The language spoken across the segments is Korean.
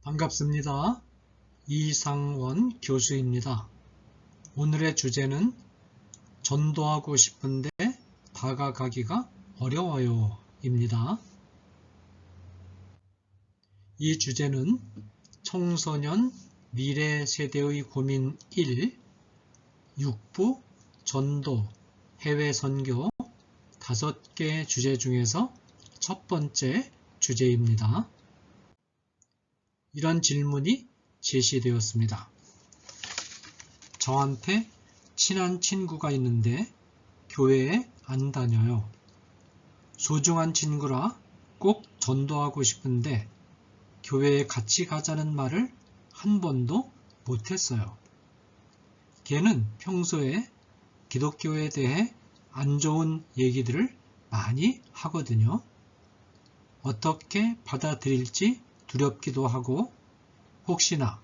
반갑습니다. 이상원 교수입니다. 오늘의 주제는 전도하고 싶은데 다가가기가 어려워요 입니다. 이 주제는 청소년 미래 세대의 고민 1, 육부, 전도, 해외 선교 5개 주제 중에서 첫 번째 주제입니다. 이런 질문이 제시되었습니다. 저한테 친한 친구가 있는데 교회에 안 다녀요. 소중한 친구라 꼭 전도하고 싶은데 교회에 같이 가자는 말을 한 번도 못했어요. 걔는 평소에 기독교에 대해 안 좋은 얘기들을 많이 하거든요. 어떻게 받아들일지 두렵기도 하고 혹시나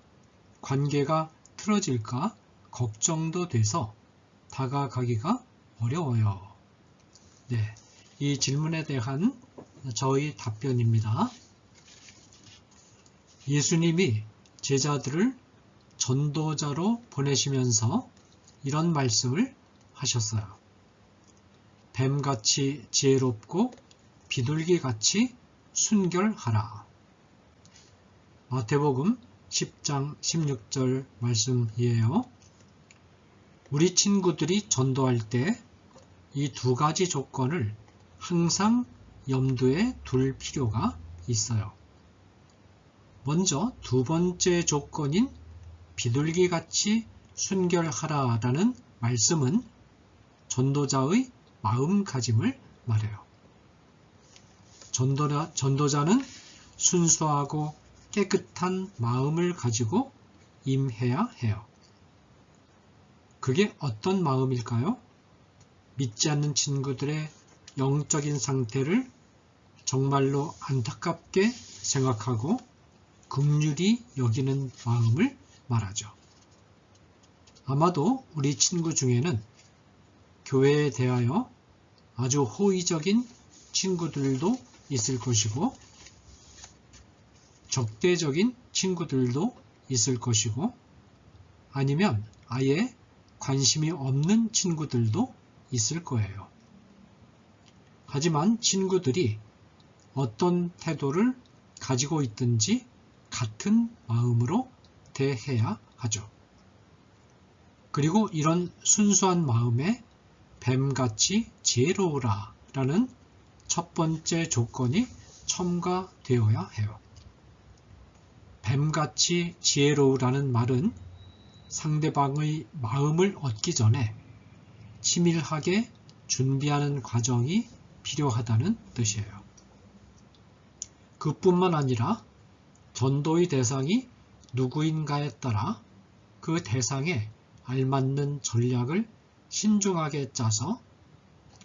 관계가 틀어질까 걱정도 돼서 다가가기가 어려워요. 네, 이 질문에 대한 저의 답변입니다. 예수님이 제자들을 전도자로 보내시면서 이런 말씀을 하셨어요. 뱀같이 지혜롭고 비둘기같이 순결하라. 마태복음 10장 16절 말씀이에요. 우리 친구들이 전도할 때 이 2가지 조건을 항상 염두에 둘 필요가 있어요. 먼저 2번째 조건인 비둘기같이 순결하라라는 말씀은 전도자의 마음가짐을 말해요. 전도자는 순수하고 깨끗한 마음을 가지고 임해야 해요. 그게 어떤 마음일까요? 믿지 않는 친구들의 영적인 상태를 정말로 안타깝게 생각하고 긍휼히 여기는 마음을 말하죠. 아마도 우리 친구 중에는 교회에 대하여 아주 호의적인 친구들도 있을 것이고 적대적인 친구들도 있을 것이고 아니면 아예 관심이 없는 친구들도 있을 거예요. 하지만 친구들이 어떤 태도를 가지고 있든지 같은 마음으로 대해야 하죠. 그리고 이런 순수한 마음에 뱀같이 지혜로우라 라는 첫 번째 조건이 첨가되어야 해요. 뱀같이 지혜로우라는 말은 상대방의 마음을 얻기 전에 치밀하게 준비하는 과정이 필요하다는 뜻이에요. 그뿐만 아니라 전도의 대상이 누구인가에 따라 그 대상에 알맞는 전략을 신중하게 짜서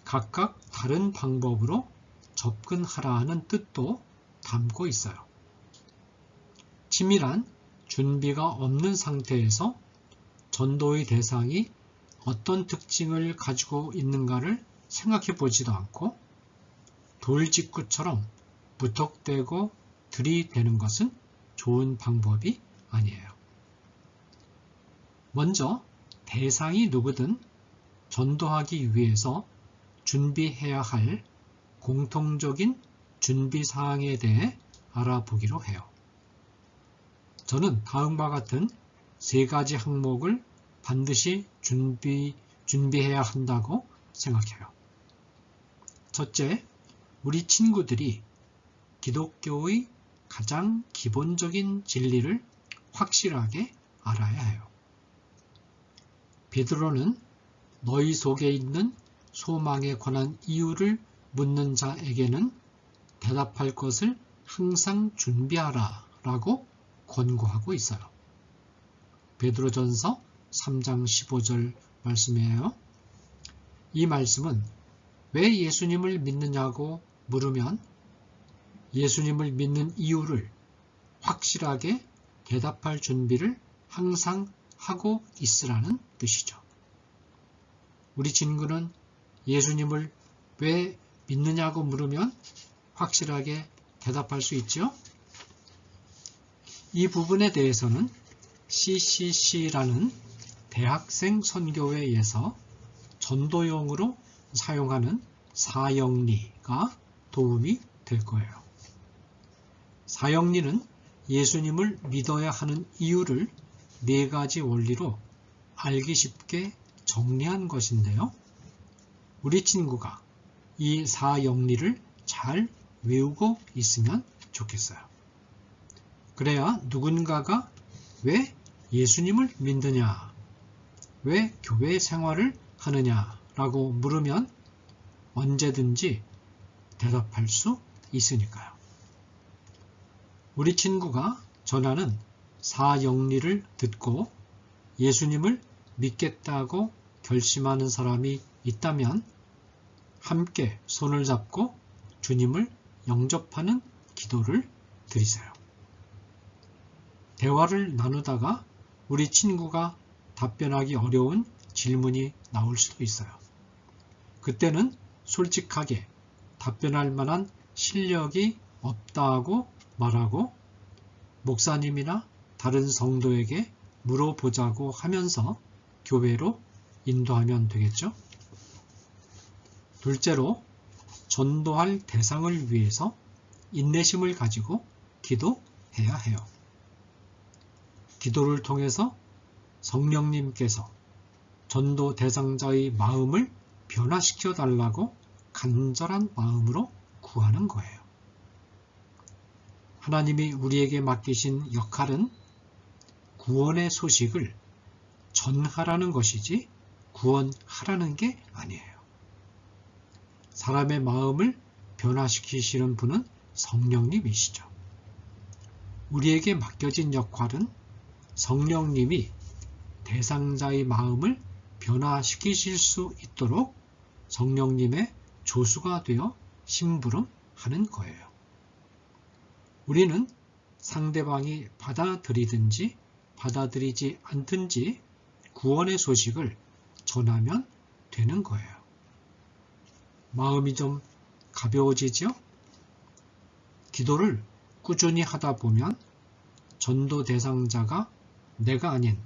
각각 다른 방법으로 접근하라 하는 뜻도 담고 있어요. 치밀한 준비가 없는 상태에서 전도의 대상이 어떤 특징을 가지고 있는가를 생각해 보지도 않고 돌직구처럼 무턱대고 들이대는 것은 좋은 방법이 아니에요. 먼저 대상이 누구든 전도하기 위해서 준비해야 할 공통적인 준비사항에 대해 알아보기로 해요. 저는 다음과 같은 3가지 항목을 반드시 준비해야 한다고 생각해요. 첫째, 우리 친구들이 기독교의 가장 기본적인 진리를 확실하게 알아야 해요. 베드로는 너희 속에 있는 소망에 관한 이유를 묻는 자에게는 대답할 것을 항상 준비하라 라고 권고하고 있어요. 베드로전서 3장 15절 말씀이에요. 이 말씀은 왜 예수님을 믿느냐고 물으면 예수님을 믿는 이유를 확실하게 대답할 준비를 항상 하고 있으라는 뜻이죠. 우리 친구는 예수님을 왜 믿느냐고 물으면 확실하게 대답할 수 있죠? 이 부분에 대해서는 CCC라는 대학생 선교회에서 전도용으로 사용하는 사형리가 도움이 될 거예요. 사형리는 예수님을 믿어야 하는 이유를 4가지 원리로 알기 쉽게 정리한 것인데요. 우리 친구가 이 사형리를 잘 외우고 있으면 좋겠어요. 그래야 누군가가 왜 예수님을 믿느냐, 왜 교회 생활을 하느냐라고 물으면 언제든지 대답할 수 있으니까요. 우리 친구가 전하는 사형리를 듣고 예수님을 믿겠다고 결심하는 사람이 있다면 함께 손을 잡고 주님을 영접하는 기도를 드리세요. 대화를 나누다가 우리 친구가 답변하기 어려운 질문이 나올 수도 있어요. 그때는 솔직하게 답변할 만한 실력이 없다고 말하고 목사님이나 다른 성도에게 물어보자고 하면서 교회로 인도하면 되겠죠? 둘째로, 전도할 대상을 위해서 인내심을 가지고 기도해야 해요. 기도를 통해서 성령님께서 전도 대상자의 마음을 변화시켜 달라고 간절한 마음으로 구하는 거예요. 하나님이 우리에게 맡기신 역할은 구원의 소식을 전하라는 것이지 구원하라는 게 아니에요. 사람의 마음을 변화시키시는 분은 성령님이시죠. 우리에게 맡겨진 역할은 성령님이 대상자의 마음을 변화시키실 수 있도록 성령님의 조수가 되어 심부름하는 거예요. 우리는 상대방이 받아들이든지 받아들이지 않든지 구원의 소식을 전하면 되는 거예요. 마음이 좀 가벼워지죠? 기도를 꾸준히 하다 보면 전도 대상자가 내가 아닌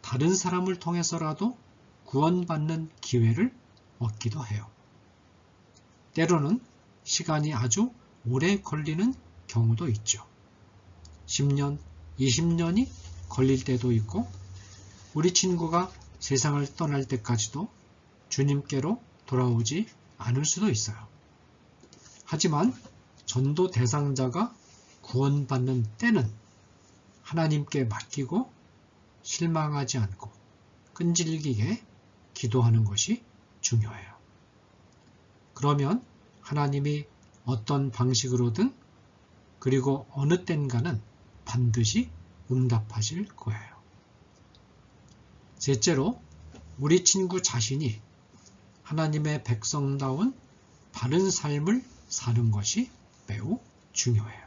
다른 사람을 통해서라도 구원받는 기회를 얻기도 해요. 때로는 시간이 아주 오래 걸리는 경우도 있죠. 10년, 20년이 걸릴 때도 있고 우리 친구가 세상을 떠날 때까지도 주님께로 돌아오지 않을 수도 있어요. 하지만 전도 대상자가 구원받는 때는 하나님께 맡기고 실망하지 않고 끈질기게 기도하는 것이 중요해요. 그러면 하나님이 어떤 방식으로든 그리고 어느 땐가는 반드시 응답하실 거예요. 셋째로, 우리 친구 자신이 하나님의 백성다운 바른 삶을 사는 것이 매우 중요해요.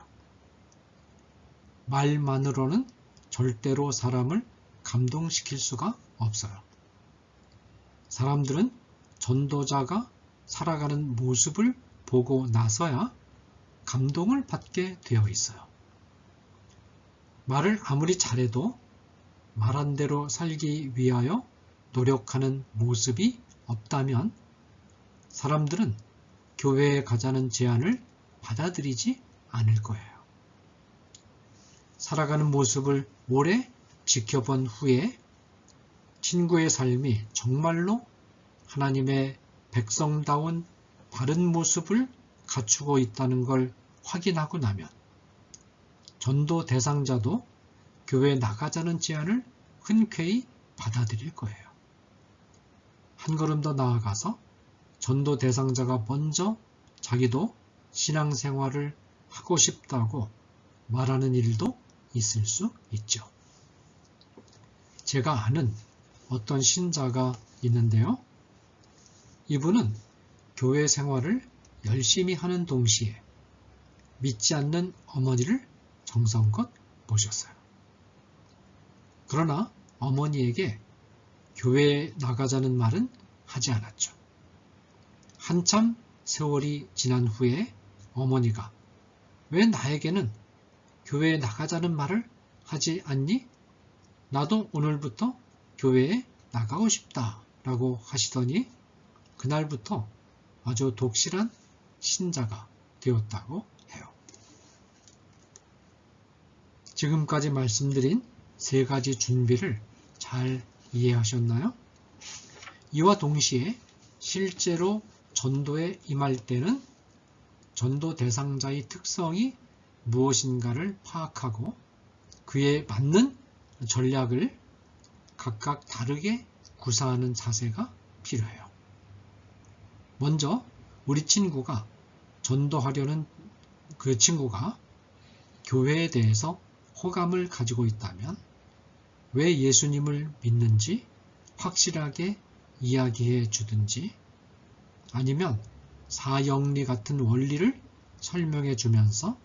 말만으로는 절대로 사람을 감동시킬 수가 없어요. 사람들은 전도자가 살아가는 모습을 보고 나서야 감동을 받게 되어 있어요. 말을 아무리 잘해도 말한 대로 살기 위하여 노력하는 모습이 없다면 사람들은 교회에 가자는 제안을 받아들이지 않을 거예요. 살아가는 모습을 오래 지켜본 후에 친구의 삶이 정말로 하나님의 백성다운 바른 모습을 갖추고 있다는 걸 확인하고 나면 전도 대상자도 교회에 나가자는 제안을 흔쾌히 받아들일 거예요. 한 걸음 더 나아가서 전도 대상자가 먼저 자기도 신앙생활을 하고 싶다고 말하는 일도 있을 수 있죠. 제가 아는 어떤 신자가 있는데요. 이분은 교회 생활을 열심히 하는 동시에 믿지 않는 어머니를 정성껏 모셨어요. 그러나 어머니에게 교회에 나가자는 말은 하지 않았죠. 한참 세월이 지난 후에 어머니가 왜 나에게는 교회에 나가자는 말을 하지 않니? 나도 오늘부터 교회에 나가고 싶다 라고 하시더니 그날부터 아주 독실한 신자가 되었다고 해요. 지금까지 말씀드린 세 가지 준비를 잘 이해하셨나요? 이와 동시에 실제로 전도에 임할 때는 전도 대상자의 특성이 무엇인가를 파악하고 그에 맞는 전략을 각각 다르게 구사하는 자세가 필요해요. 먼저 우리 친구가 전도하려는 그 친구가 교회에 대해서 호감을 가지고 있다면 왜 예수님을 믿는지 확실하게 이야기해 주든지 아니면 사형리 같은 원리를 설명해 주면서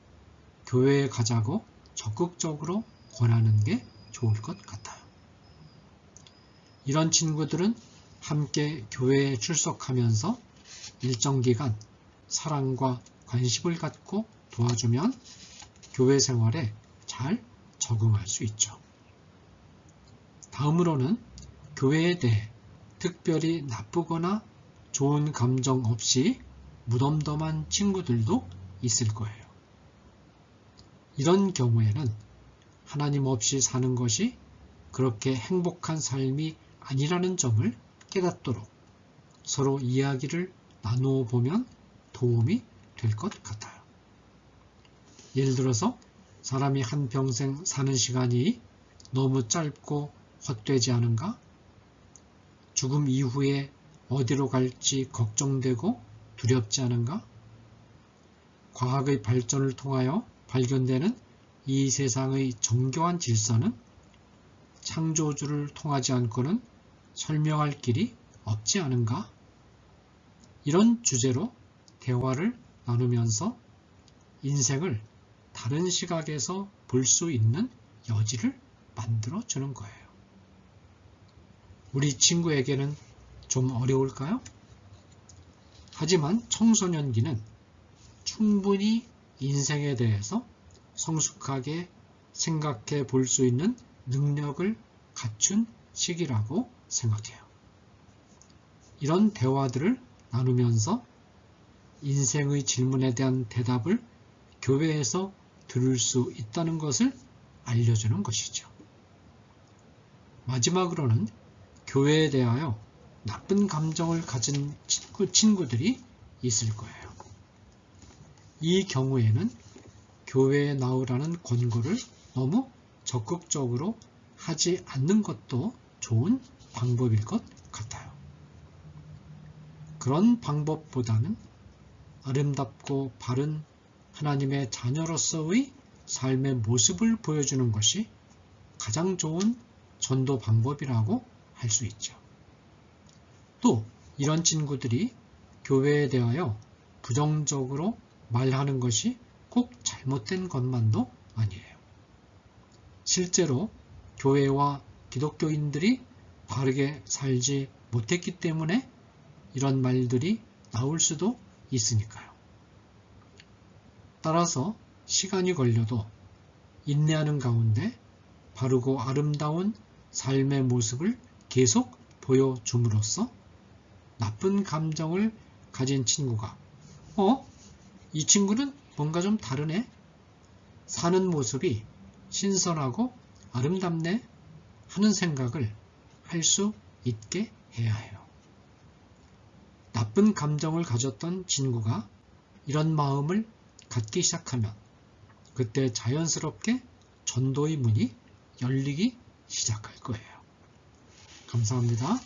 교회에 가자고 적극적으로 권하는 게 좋을 것 같아요. 이런 친구들은 함께 교회에 출석하면서 일정 기간 사랑과 관심을 갖고 도와주면 교회 생활에 잘 적응할 수 있죠. 다음으로는 교회에 대해 특별히 나쁘거나 좋은 감정 없이 무덤덤한 친구들도 있을 거예요. 이런 경우에는 하나님 없이 사는 것이 그렇게 행복한 삶이 아니라는 점을 깨닫도록 서로 이야기를 나누어 보면 도움이 될 것 같아요. 예를 들어서 사람이 한평생 사는 시간이 너무 짧고 헛되지 않은가? 죽음 이후에 어디로 갈지 걱정되고 두렵지 않은가? 과학의 발전을 통하여 발견되는 이 세상의 정교한 질서는 창조주를 통하지 않고는 설명할 길이 없지 않은가? 이런 주제로 대화를 나누면서 인생을 다른 시각에서 볼 수 있는 여지를 만들어 주는 거예요. 우리 친구에게는 좀 어려울까요? 하지만 청소년기는 충분히 인생에 대해서 성숙하게 생각해 볼 수 있는 능력을 갖춘 시기라고 생각해요. 이런 대화들을 나누면서 인생의 질문에 대한 대답을 교회에서 들을 수 있다는 것을 알려주는 것이죠. 마지막으로는 교회에 대하여 나쁜 감정을 가진 친구들이 있을 거예요. 이 경우에는 교회에 나오라는 권고를 너무 적극적으로 하지 않는 것도 좋은 방법일 것 같아요. 그런 방법보다는 아름답고 바른 하나님의 자녀로서의 삶의 모습을 보여주는 것이 가장 좋은 전도 방법이라고 할 수 있죠. 또 이런 친구들이 교회에 대하여 부정적으로 말하는 것이 꼭 잘못된 것만도 아니에요. 실제로 교회와 기독교인들이 바르게 살지 못했기 때문에 이런 말들이 나올 수도 있으니까요. 따라서 시간이 걸려도 인내하는 가운데 바르고 아름다운 삶의 모습을 계속 보여줌으로써 나쁜 감정을 가진 친구가 이 친구는 뭔가 좀 다르네? 사는 모습이 신선하고 아름답네? 하는 생각을 할 수 있게 해야 해요. 나쁜 감정을 가졌던 친구가 이런 마음을 갖기 시작하면 그때 자연스럽게 전도의 문이 열리기 시작할 거예요. 감사합니다.